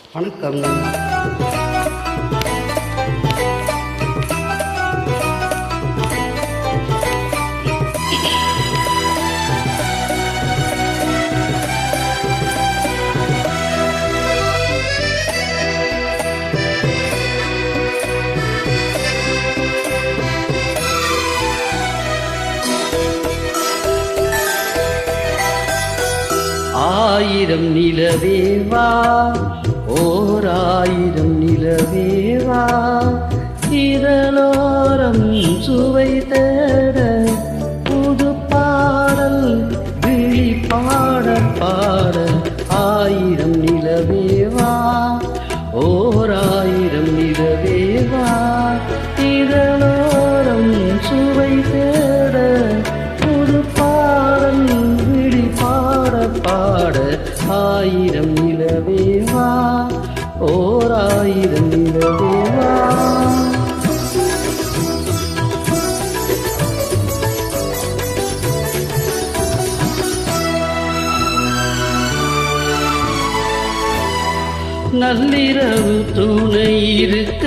வணக்கம். ஆயிரம் நிலவேவா, ஓர் ஆயிரம் நிலவேவா, இதழோரம் சுவை தேட புது பாடல் விழி பாட பாட. ஆயிரம் நிலவேவா, ஓர் ஆயிரம் நிலவேவா, இதழோரம் சுவை தேட புது பாடல் விழி பாட பாட. ஆயிரம் நிலவேவா, ஓர் ஆயிரம் நிலவேவா. நள்ளிரவு துணை இருக்க,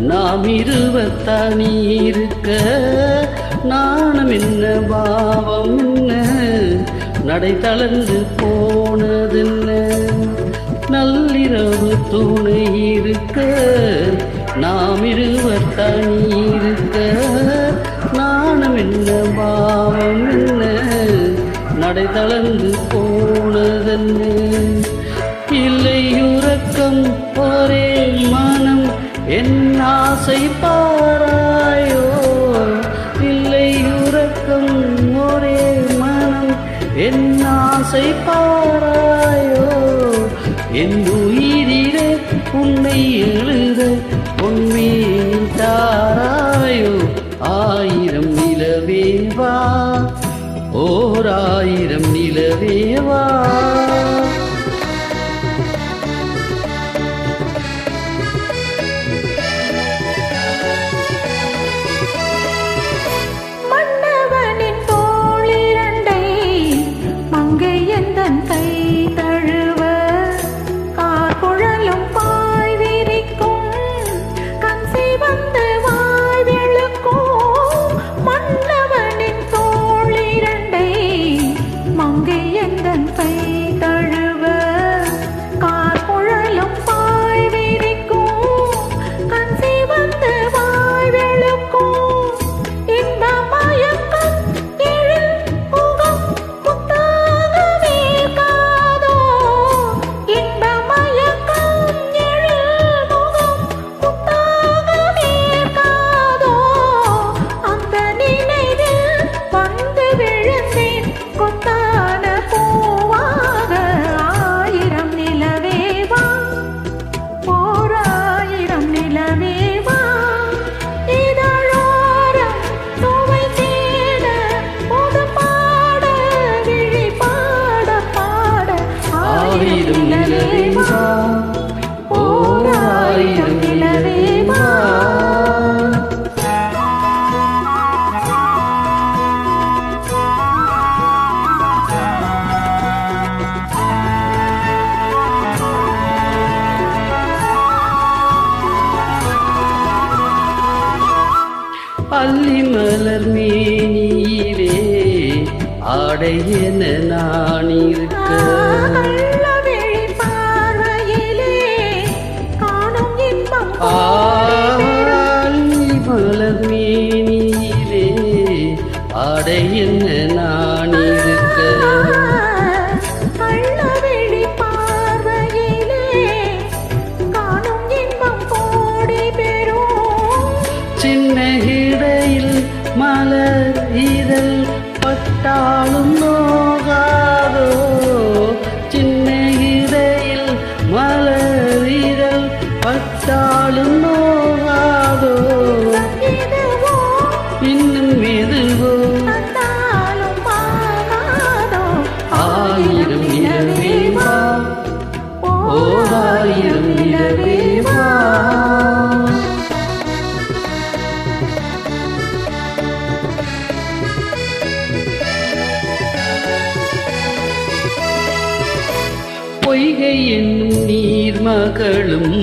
நாம் இருவத்தனி இருக்க, நாணம் என்ன பாவம் என்ன, நடை தளர்ந்து போனதென்ன. நள்ளிரவு துணை இருக்க, நாம் இருவத்தனி இருக்க, நாணம் என்ன பாவம் என்ன, நடை தளர்ந்து போனதென்ன. இல்லை உறக்கம் ஒரே மனம் என் ஆசை பாராயோ, இல்லை உறக்கம் ஒரே மனம் என் ஆசை பாராயோ. என் உயிரிலே உன்னை எழுத பொன்மேனி தாராயோ. ஆயிரம் நிலவேவா, ஓர் ஆயிரம் நிலவேவா. அல்லி மலர் மேனியிலே ஆடை என நான் இருக்க, அல்லி மலர் மேனியிலே ஆடை என்ன நான் இருக்க. சின்ன இடையில் மலர் இதழ் பட்டாலும் நோகாதோ, பொய்கை என்னும் நீர்மகளும்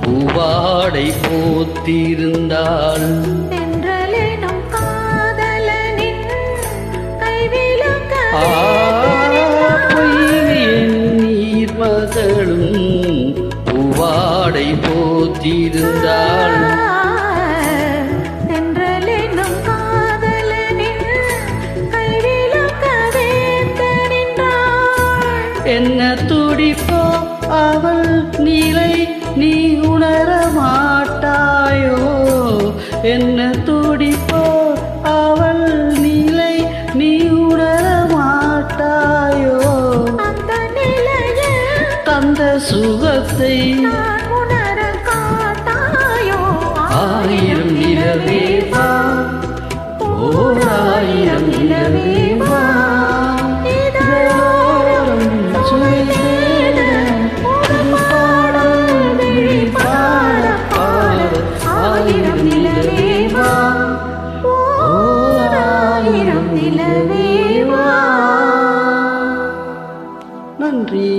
பூவாடை போத்திருந்தாள். தென்றலெனும் காதலனின் கைவிளக்கே பொய்கை என்னும் நீர்மகளும் பூவாடை போத்திருந்தாள். தென்றலெனும் காதலனின் கைவிளக்கே நின்றாள். என்ன துடிப்போ அவள் நிலை நீ உணர மாட்டாயோ? என்ன துடிப்போ அவள் நிலை நீ உணர மாட்டாயோ? அந்த நிலையில் தந்த சுகத்தை நான் உணர காட்டாயோ? ஆயிரம் நிலவே வா, ஓர் ஆயிரம் நிலவே வா, இதழோரம் சுவை தேட ஒரு பாடல் விழி பாட பாட. ஆயிரம் நிலவே வா, ஓர் ஆயிரம் நிலவே வா. நன்றி.